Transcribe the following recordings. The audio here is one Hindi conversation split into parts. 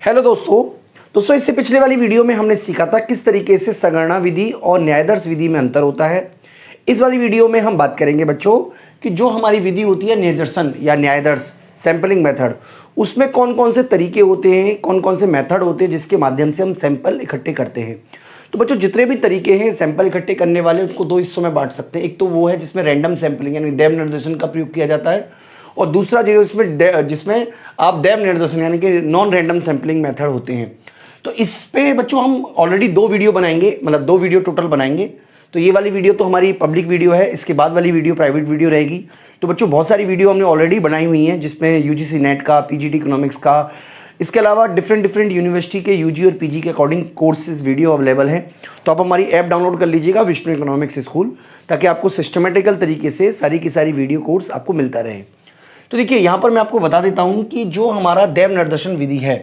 हेलो दोस्तों इससे पिछले वाली वीडियो में हमने सीखा था किस तरीके से संगणना विधि और न्यायदर्श विधि में अंतर होता है। इस वाली वीडियो में हम बात करेंगे बच्चों कि जो हमारी विधि होती है निर्दर्शन या न्यायदर्श सैंपलिंग मेथड, उसमें कौन कौन से तरीके होते हैं, कौन कौन से मेथड होते हैं जिसके माध्यम से हम सैंपल इकट्ठे करते हैं। तो बच्चों जितने भी तरीके हैं सैंपल इकट्ठे करने वाले उनको दो हिस्सों में बांट सकते हैं। एक तो वो है जिसमें रैंडम सैंपलिंग यानी दैव निर्देशन का प्रयोग किया जाता है, और दूसरा जो जिसमें आप दैव निर्देशन यानी कि नॉन रैंडम सैंपलिंग मेथड होते हैं। तो इस पे बच्चों हम ऑलरेडी दो वीडियो बनाएंगे, मतलब दो वीडियो टोटल बनाएंगे। तो ये वाली वीडियो तो हमारी पब्लिक वीडियो है, इसके बाद वाली वीडियो प्राइवेट वीडियो रहेगी। तो बच्चों बहुत सारी वीडियो हमने ऑलरेडी बनाई हुई हैं जिसमें यूजीसी नेट का, पीजीटी इकोनॉमिक्स का, इसके अलावा डिफरेंट यूनिवर्सिटी के यूजी और पीजी के अकॉर्डिंग कोर्सेज वीडियो अवेलेबल हैं। तो आप हमारी ऐप डाउनलोड कर लीजिएगा विष्णु इकोनॉमिक्स स्कूल, ताकि आपको सिस्टमेटिकल तरीके से सारी की सारी वीडियो कोर्स आपको मिलता रहे। तो देखिए यहाँ पर मैं आपको बता देता हूँ कि जो हमारा दैव निर्देशन विधि है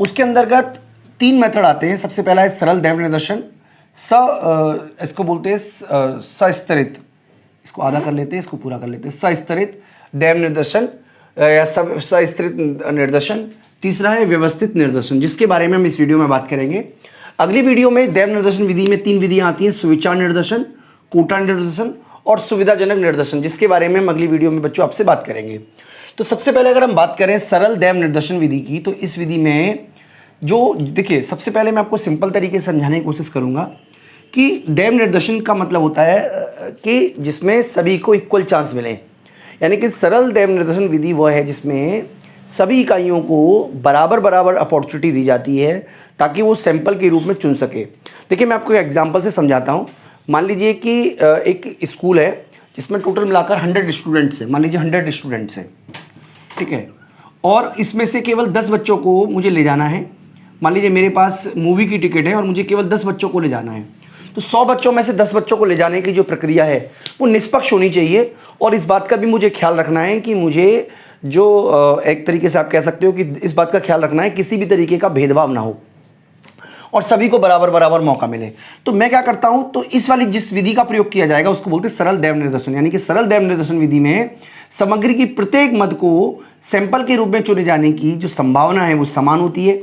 उसके अंतर्गत तीन मेथड आते हैं। सबसे पहला है सरल दैव निर्देशन, इसको बोलते हैं सस्तरित, इसको आधा कर लेते हैं, इसको पूरा कर लेते हैं, सस्तरित दैव निर्देशन या सस्तरित निर्देशन। तीसरा है व्यवस्थित निर्देशन, जिसके बारे में हम इस वीडियो में बात करेंगे। अगली वीडियो में दैव निर्देशन विधि में तीन विधियां आती हैं, सुविचार निर्देशन, कोटा निर्देशन और सुविधाजनक निर्देशन, जिसके बारे में हम अगली वीडियो में बच्चों आपसे बात करेंगे। तो सबसे पहले अगर हम बात करें सरल दैव निर्देशन विधि की, तो इस विधि में जो देखिए सबसे पहले मैं आपको सिंपल तरीके से समझाने की कोशिश करूंगा कि दैव निर्देशन का मतलब होता है कि जिसमें सभी को इक्वल चांस मिले, यानी कि सरल दैव निर्देशन विधि वह है जिसमें सभी इकाइयों को बराबर अपॉर्चुनिटी दी जाती है ताकि वो सैंपल के रूप में चुन सके। देखिए मैं आपको एग्जाम्पल से समझाता हूँ। मान लीजिए कि एक स्कूल है जिसमें टोटल मिलाकर 100 स्टूडेंट्स हैं, मान लीजिए 100 स्टूडेंट्स हैं, ठीक है, और इसमें से केवल 10 बच्चों को मुझे ले जाना है। मान लीजिए मेरे पास मूवी की टिकट है और मुझे केवल 10 बच्चों को ले जाना है। तो 100 बच्चों में से 10 बच्चों को ले जाने की जो प्रक्रिया है वो निष्पक्ष होनी चाहिए, और इस बात का भी मुझे ख्याल रखना है कि मुझे जो एक तरीके से आप कह सकते हो कि इस बात का ख्याल रखना है किसी भी तरीके का भेदभाव ना हो और सभी को बराबर मौका मिले। तो मैं क्या करता हूं, तो इस वाली जिस विधि का प्रयोग किया जाएगा उसको बोलते हैं सरल दैव निर्देशन, यानी कि सरल दैव निर्देशन विधि में सामग्री की प्रत्येक मद को सैंपल के रूप में चुने जाने की जो संभावना है वो समान होती है।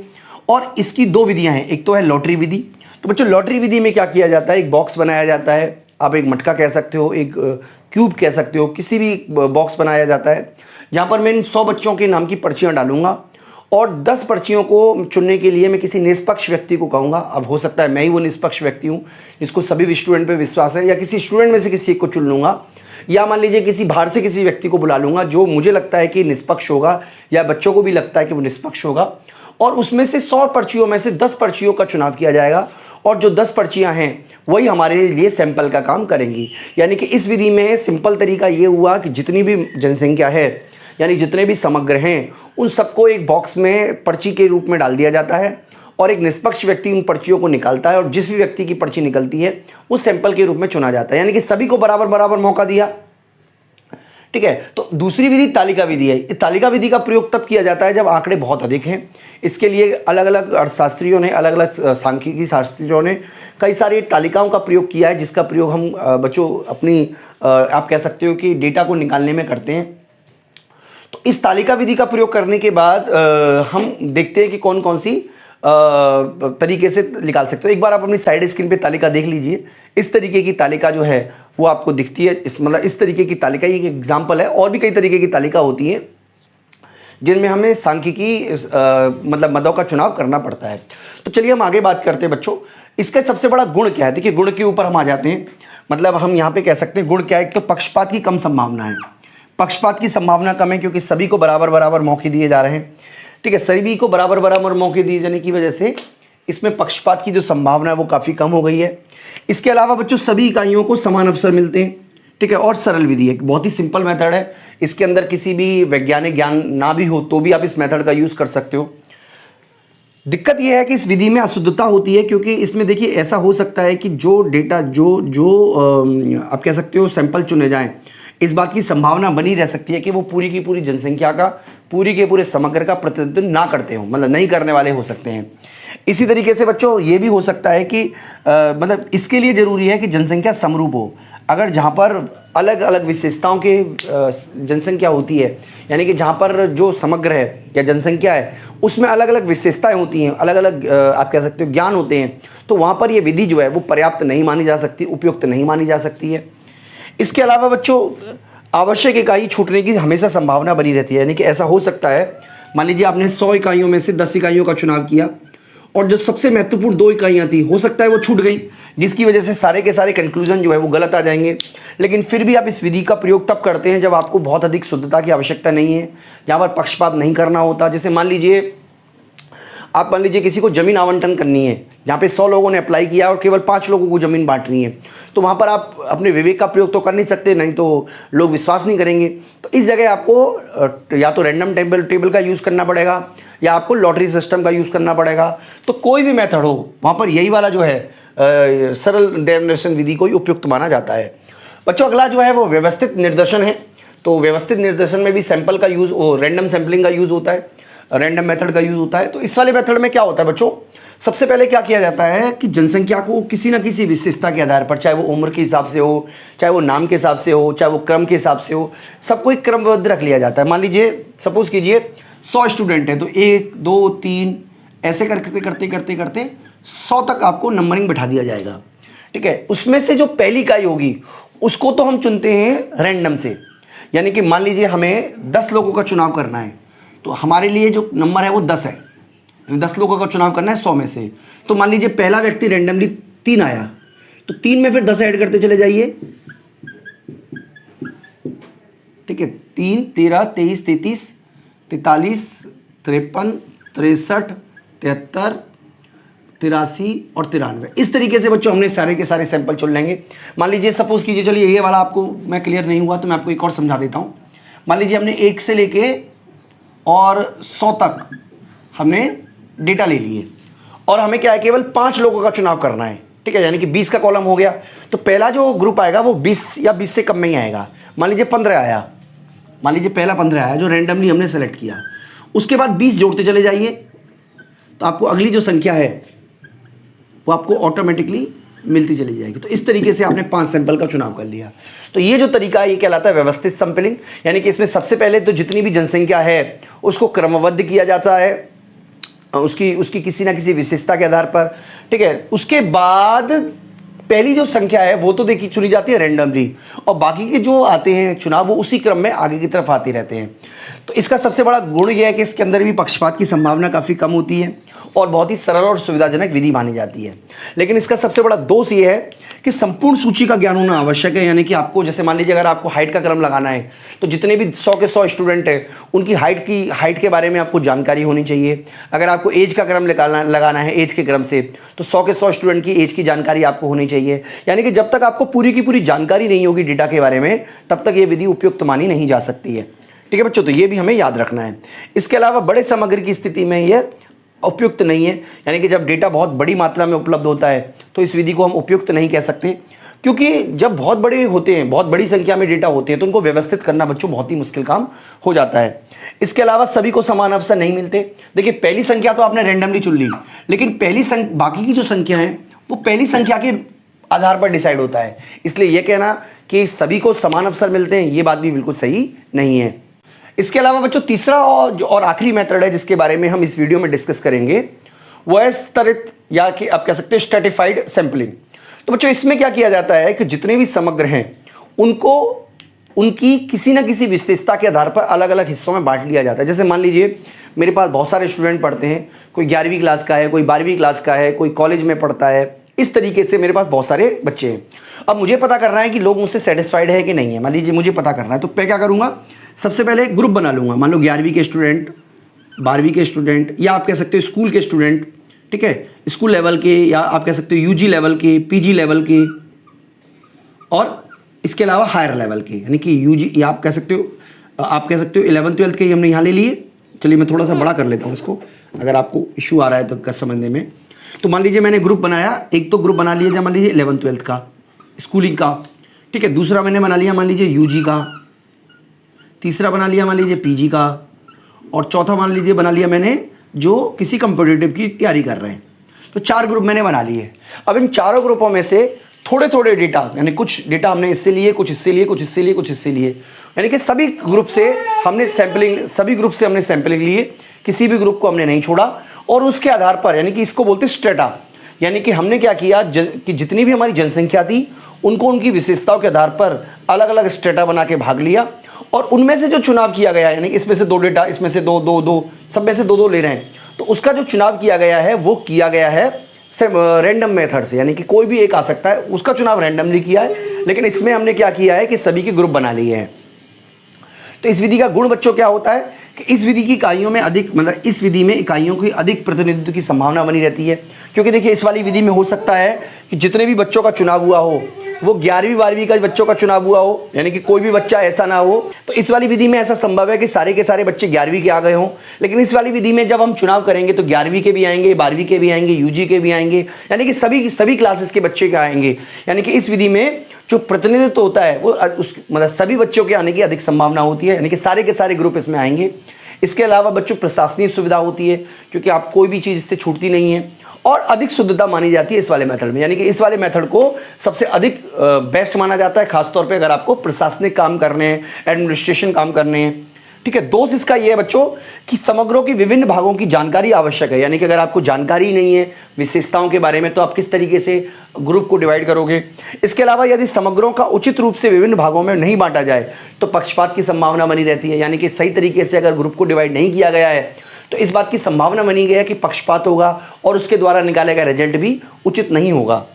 और इसकी दो विधियां हैं, एक तो है लॉटरी विधि। तो बच्चों लॉटरी विधि में क्या किया जाता है, एक बॉक्स बनाया जाता है, आप एक मटका कह सकते हो, एक क्यूब कह सकते हो, किसी भी बॉक्स बनाया जाता है जहाँ पर मैं इन 100 बच्चों के नाम की पर्चियाँ डालूंगा और 10 पर्चियों को चुनने के लिए मैं किसी निष्पक्ष व्यक्ति को कहूँगा। अब हो सकता है मैं ही वो निष्पक्ष व्यक्ति हूँ जिसको सभी स्टूडेंट पे विश्वास है, या किसी स्टूडेंट में से किसी एक को चुन लूँगा, या मान लीजिए किसी बाहर से किसी व्यक्ति को बुला लूँगा जो मुझे लगता है कि निष्पक्ष होगा या बच्चों को भी लगता है कि वो निष्पक्ष होगा, और उसमें से 100 पर्चियों में से 10 पर्चियों का चुनाव किया जाएगा, और जो 10 पर्चियाँ हैं वही हमारे लिए सैंपल का काम करेंगी। यानी कि इस विधि में सिंपल तरीका ये हुआ कि जितनी भी जनसंख्या है यानी जितने भी समग्र हैं उन सबको एक बॉक्स में पर्ची के रूप में डाल दिया जाता है, और एक निष्पक्ष व्यक्ति उन पर्चियों को निकालता है, और जिस भी व्यक्ति की पर्ची निकलती है उस सैंपल के रूप में चुना जाता है, यानी कि सभी को बराबर मौका दिया, ठीक है। तो दूसरी विधि तालिका विधि है। इस तालिका विधि का प्रयोग तब किया जाता है जब आंकड़े बहुत अधिक हैं। इसके लिए अलग अलग अर्थशास्त्रियों ने, अलग अलग सांख्यिकी शास्त्रियों ने कई सारी तालिकाओं का प्रयोग किया है, जिसका प्रयोग हम बच्चों अपनी आप कह सकते हो कि डेटा को निकालने में करते हैं। तो इस तालिका विधि का प्रयोग करने के बाद हम देखते हैं कि कौन कौन सी तरीके से निकाल सकते हो। एक बार आप अपनी साइड स्क्रीन पे तालिका देख लीजिए। इस तरीके की तालिका जो है वो आपको दिखती है। इस तरीके की तालिका एक एग्जाम्पल है, और भी कई तरीके की तालिका होती है जिनमें हमें सांख्यिकी मतलब मदों का चुनाव करना पड़ता है। तो चलिए हम आगे बात करते हैं बच्चों, इसका सबसे बड़ा गुण क्या है। देखिए गुण के ऊपर हम आ जाते हैं, मतलब हम यहाँ पे कह सकते हैं गुण क्या है। एक तो पक्षपात की कम संभावना है, पक्षपात की संभावना कम है क्योंकि सभी को बराबर मौके दिए जा रहे हैं, ठीक है। सभी को बराबर मौके दिए जाने की वजह से इसमें पक्षपात की जो संभावना है वो काफ़ी कम हो गई है। इसके अलावा बच्चों सभी इकाइयों को समान अवसर मिलते हैं, ठीक है। और सरल विधि है, बहुत ही सिंपल मेथड है। इसके अंदर किसी भी वैज्ञानिक ज्ञान ना भी हो तो भी आप इस मेथड का यूज़ कर सकते हो। दिक्कत यह है कि इस विधि में अशुद्धता होती है, क्योंकि इसमें देखिए ऐसा हो सकता है कि जो डेटा जो आप कह सकते हो सैंपल चुने जाएं, इस बात की संभावना बनी रह सकती है कि वो पूरी की पूरी जनसंख्या का, पूरी के पूरे समग्र का प्रतिनिधित्व ना करते हो, मतलब नहीं करने वाले हो सकते हैं। इसी तरीके से बच्चों ये भी हो सकता है कि मतलब इसके लिए ज़रूरी है कि जनसंख्या समरूप हो। अगर जहाँ पर अलग अलग विशेषताओं के जनसंख्या होती है, यानी कि जहाँ पर जो समग्र है या जनसंख्या है उसमें अलग अलग विशेषताएं होती हैं, अलग अलग आप कह सकते हो ज्ञान होते हैं, तो वहाँ पर ये विधि जो है वो पर्याप्त नहीं मानी जा सकती, उपयुक्त नहीं मानी जा सकती है। इसके अलावा बच्चों आवश्यक इकाई छूटने की हमेशा संभावना बनी रहती है, यानी कि ऐसा हो सकता है, मान लीजिए आपने 100 इकाइयों में से 10 इकाइयों का चुनाव किया और जो सबसे महत्वपूर्ण 2 इकाइयाँ थी हो सकता है वो छूट गई, जिसकी वजह से सारे के सारे कंक्लूजन जो है वो गलत आ जाएंगे। लेकिन फिर भी आप इस विधि का प्रयोग तब करते हैं जब आपको बहुत अधिक शुद्धता की आवश्यकता नहीं है, जहाँ पर पक्षपात नहीं करना होता। जैसे मान लीजिए किसी को ज़मीन आवंटन करनी है, जहाँ पे 100 लोगों ने अप्लाई किया और केवल 5 लोगों को ज़मीन बांटनी है, तो वहाँ पर आप अपने विवेक का प्रयोग तो कर नहीं सकते, नहीं तो लोग विश्वास नहीं करेंगे। तो इस जगह आपको या तो रैंडम टेबल का यूज़ करना पड़ेगा या आपको लॉटरी सिस्टम का यूज़ करना पड़ेगा। तो कोई भी मेथड हो वहाँ पर यही वाला जो है सरल निर्देशन विधि को ही उपयुक्त माना जाता है। बच्चों अगला जो है वो व्यवस्थित निर्देशन है। तो व्यवस्थित निर्देशन में भी सैंपल का यूज़, रैंडम सैम्पलिंग का यूज़ होता है, रैंडम मेथड का यूज़ होता है। तो इस वाले मेथड में क्या होता है बच्चों, सबसे पहले क्या किया जाता है कि जनसंख्या को किसी न किसी विशेषता के आधार पर, चाहे वो उम्र के हिसाब से हो, चाहे वो नाम के हिसाब से हो, चाहे वो क्रम के हिसाब से हो, सबको एक क्रमबद्ध रख लिया जाता है। मान लीजिए सपोज कीजिए 100 स्टूडेंट हैं, तो 1 2 3 ऐसे करते करते करते करते 100 तक आपको नंबरिंग बैठा दिया जाएगा। ठीक है, उसमें से जो पहली इकाई होगी उसको तो हम चुनते हैं रैंडम से, यानी कि मान लीजिए हमें 10 लोगों का चुनाव करना है, तो हमारे लिए जो नंबर है वो 10 है, 10 लोगों का चुनाव करना है 100 में से। तो मान लीजिए पहला व्यक्ति रैंडमली 3 आया, तो 3 में फिर 10 ऐड करते चले जाइए। ठीक है, 3 13 23 33 43 53 63 73 83 और 93, इस तरीके से बच्चों हमने सारे के सारे सैंपल चुन लेंगे। मान लीजिए सपोज कीजिए, चलिए ये वाला आपको मैं क्लियर नहीं हुआ तो मैं आपको एक और समझा देता हूँ। मान लीजिए हमने 1 से लेके और 100 तक हमने डेटा ले लिए और हमें क्या है, केवल 5 लोगों का चुनाव करना है। ठीक है, यानी कि 20 का कॉलम हो गया, तो पहला जो ग्रुप आएगा वो 20 या 20 से कम में ही आएगा। मान लीजिए 15 आया, मान लीजिए पहला 15 आया जो रैंडमली हमने सेलेक्ट किया, उसके बाद 20 जोड़ते चले जाइए, तो आपको अगली जो संख्या है वो आपको ऑटोमेटिकली मिलती चली जाएगी। तो इस तरीके से आपने 5 सैंपल का चुनाव कर लिया। तो ये जो तरीका है ये कहलाता है व्यवस्थित सैंपलिंग, यानी कि इसमें सबसे पहले तो जितनी भी जनसंख्या है उसको क्रमबद्ध किया जाता है, उसकी किसी ना किसी विशेषता के आधार पर। ठीक है, उसके बाद पहली जो संख्या है वो तो देखिए चुनी जाती है रैंडमली, और बाकी के जो आते हैं चुनाव वो उसी क्रम में आगे की तरफ आते रहते हैं। तो इसका सबसे बड़ा गुण यह है कि इसके अंदर भी पक्षपात की संभावना काफ़ी कम होती है और बहुत ही सरल और सुविधाजनक विधि मानी जाती है। लेकिन इसका सबसे बड़ा दोष ये है कि संपूर्ण सूची का ज्ञान होना आवश्यक है, यानी कि आपको जैसे मान लीजिए अगर आपको हाइट का क्रम लगाना है तो जितने भी 100 के 100 स्टूडेंट हैं उनकी हाइट के बारे में आपको जानकारी होनी चाहिए। अगर आपको एज का क्रम लगाना है एज के क्रम से, तो 100 के 100 स्टूडेंट की एज की जानकारी आपको होनी चाहिए। यानी कि जब तक आपको पूरी की पूरी जानकारी नहीं होगी डेटा के बारे में तब तक ये विधि उपयुक्त मानी नहीं जा सकती है। ठीक है बच्चों, तो ये भी हमें याद रखना है। इसके अलावा बड़े समग्र की स्थिति में यह उपयुक्त नहीं है, यानी कि जब डेटा बहुत बड़ी मात्रा में उपलब्ध होता है तो इस विधि को हम उपयुक्त नहीं कह सकते, क्योंकि जब बहुत बड़े होते हैं, बहुत बड़ी संख्या में डेटा होते हैं तो उनको व्यवस्थित करना बच्चों बहुत ही मुश्किल काम हो जाता है। इसके अलावा सभी को समान अवसर नहीं मिलते। देखिए पहली संख्या तो आपने रैंडमली चुन ली, लेकिन बाकी की जो संख्या है वो पहली संख्या के आधार पर डिसाइड होता है, इसलिए यह कहना कि सभी को समान अवसर मिलते हैं ये बात भी बिल्कुल सही नहीं है। इसके अलावा बच्चों तीसरा और आखिरी मेथड है जिसके बारे में हम इस वीडियो में डिस्कस करेंगे वो है स्तरित, या कि आप कह सकते हैं स्ट्रेटिफाइड सैंपलिंग। तो बच्चों इसमें क्या किया जाता है कि जितने भी समग्र हैं उनको उनकी किसी न किसी विशेषता के आधार पर अलग अलग हिस्सों में बांट लिया जाता है। जैसे मान लीजिए मेरे पास बहुत सारे स्टूडेंट पढ़ते हैं, कोई 11वीं क्लास का है, कोई 12वीं क्लास का है, कोई कॉलेज में पढ़ता है, इस तरीके से मेरे पास बहुत सारे बच्चे हैं। अब मुझे पता करना है कि लोग मुझसे सेटिस्फाइड है कि नहीं है। मान लीजिए मुझे पता करना है, तो मैं क्या करूँगा, सबसे पहले एक ग्रुप बना लूँगा। मान लो 11वीं के स्टूडेंट, 12वीं के स्टूडेंट, या आप कह सकते हो स्कूल के स्टूडेंट, ठीक है, स्कूल लेवल के, या आप कह सकते हो यूजी लेवल के, पीजी लेवल के, और इसके अलावा हायर लेवल के, यानी कि यूजी, या आप कह सकते हो 11th 12th के ही हमने यहाँ ले लिए। चलिए मैं थोड़ा सा बड़ा कर लेता हूँ इसको, अगर आपको इशू आ रहा है तो समझने में। तो मान लीजिए मैंने ग्रुप बनाया, एक तो ग्रुप बना लिया जब मान लीजिए 11th 12th का स्कूलिंग का, ठीक है, दूसरा मैंने बना लिया मान लीजिए यूजी का, तीसरा बना लिया मान लीजिए पीजी का, और चौथा मान लीजिए बना लिया मैंने जो किसी कंपिटिटिव की तैयारी कर रहे हैं। तो 4 ग्रुप मैंने बना लिए। अब इन चारों ग्रुपों में से थोड़े थोड़े डेटा, यानी कुछ डेटा हमने इससे लिए, कुछ इससे लिए, कुछ इससे लिए, कुछ इससे लिए, यानी कि सभी ग्रुप से हमने सैंपलिंग लिए, किसी भी ग्रुप को हमने नहीं छोड़ा। और उसके आधार पर, यानी कि इसको बोलते स्ट्रेटा, यानी कि हमने क्या किया कि जितनी भी हमारी जनसंख्या थी उनको उनकी विशेषताओं के आधार पर अलग अलग स्ट्रेटा बना के भाग लिया, और उनमें से जो चुनाव किया गया, यानी इसमें से 2 डेटा, इसमें से 2 2 2, सब में से 2 2 ले रहे हैं, तो उसका जो चुनाव किया गया है वो किया गया है रैंडम मेथड से, यानी कि कोई भी एक आ सकता है, उसका चुनाव रैंडमली किया है। लेकिन इसमें हमने क्या किया है कि सभी के ग्रुप बना लिए हैं। तो इस विधि का गुण बच्चों क्या होता है कि इस विधि की इकाइयों में अधिक, मतलब इस विधि में इकाइयों की अधिक प्रतिनिधित्व की संभावना बनी रहती है। क्योंकि देखिए इस वाली विधि में हो सकता है कि जितने भी बच्चों का चुनाव हुआ हो वो 11वीं 12वीं का बच्चों का चुनाव हुआ हो, यानी कि कोई भी बच्चा ऐसा ना हो। तो इस वाली विधि में ऐसा संभव है कि सारे के सारे बच्चे 11वीं के आ गए हों, लेकिन इस वाली विधि में जब हम चुनाव करेंगे तो 11वीं के भी आएंगे, 12वीं के भी आएंगे, यूजी के भी आएंगे, यानी कि सभी क्लासेस के बच्चे के आएंगे। यानी कि इस विधि में जो प्रतिनिधित्व होता है वो मतलब सभी बच्चों के आने की अधिक संभावना होती है, यानी कि सारे के सारे ग्रुप इसमें आएंगे। इसके अलावा बच्चों प्रशासनिक सुविधा होती है, क्योंकि आप कोई भी चीज़ इससे छूटती नहीं है, और अधिक शुद्धता मानी जाती है इस वाले मेथड में। यानी कि इस वाले मेथड को सबसे अधिक बेस्ट माना जाता है, खासतौर पे अगर आपको प्रशासनिक काम करने हैं, एडमिनिस्ट्रेशन काम करने हैं। ठीक है, दोष इसका ये है बच्चों कि समग्रों की विभिन्न भागों की जानकारी आवश्यक है। यानी कि अगर आपको जानकारी नहीं है विशेषताओं के बारे में तो आप किस तरीके से ग्रुप को डिवाइड करोगे। इसके अलावा यदि समग्रों का उचित रूप से विभिन्न भागों में नहीं बांटा जाए तो पक्षपात की संभावना बनी रहती है। यानी कि सही तरीके से अगर ग्रुप को डिवाइड नहीं किया गया है तो इस बात की संभावना बनी गई है कि पक्षपात होगा और उसके द्वारा निकाले गए रिजल्ट भी उचित नहीं होगा।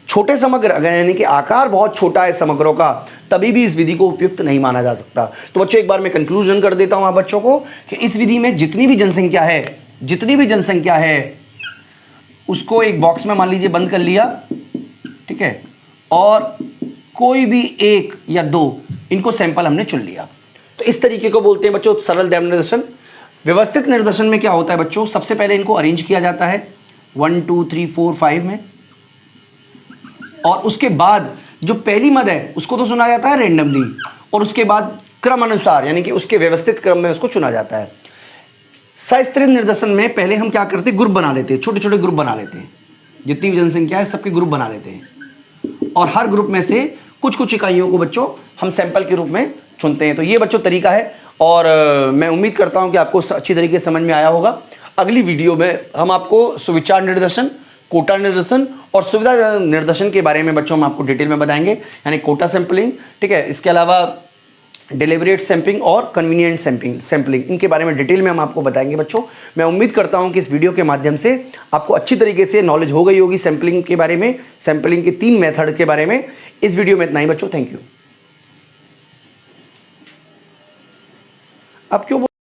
छोटे समग्र, अगर यानी कि आकार बहुत छोटा है समग्रों का, तभी भी इस विधि को उपयुक्त नहीं माना जा सकता। तो बच्चों एक बार मैं कंक्लूजन कर देता हूं आप बच्चों को कि इस विधि में जितनी भी जनसंख्या है उसको एक बॉक्स में मान लीजिए बंद कर लिया, ठीक है, और कोई भी 1 या 2 इनको सैंपल हमने चुन लिया। तो इस तरीके को बोलते हैं बच्चों सरल दैव निर्देशन। व्यवस्थित निर्देशन में क्या होता है बच्चों, सबसे पहले इनको अरेंज किया जाता है 1 2 3 4 5 में, और उसके बाद जो पहली मद है उसको तो चुना जाता है रेंडमली, और उसके बाद क्रम अनुसार यानी कि उसके व्यवस्थित क्रम में उसको चुना जाता है। सस्त्रीय निर्देशन में पहले हम क्या करते हैं, ग्रुप बना लेते हैं, छोटे छोटे ग्रुप बना लेते हैं, जितनी भी जनसंख्या है सबके ग्रुप बना लेते हैं, और हर ग्रुप में से कुछ कुछ इकाइयों को बच्चों हम सैंपल के रूप में चुनते हैं। तो ये बच्चों तरीका है, और मैं उम्मीद करता हूं कि आपको अच्छी तरीके से समझ में आया होगा। अगली वीडियो में हम आपको सुविचार निर्देशन, कोटा निर्देशन और सुविधा निर्देशन के बारे में बच्चों हम आपको डिटेल में बताएंगे, यानी कोटा सैंपलिंग, ठीक है, इसके अलावा डेलिबरेट सैंपलिंग और कन्वीनियंट सैंपलिंग, इनके बारे में डिटेल में हम आपको बताएंगे बच्चों। मैं उम्मीद करता हूं कि इस वीडियो के माध्यम से आपको अच्छी तरीके से नॉलेज हो गई होगी सैंपलिंग के बारे में, सैंपलिंग के 3 मेथड के बारे में। इस वीडियो में इतना ही बच्चों, थैंक यू। अब क्यों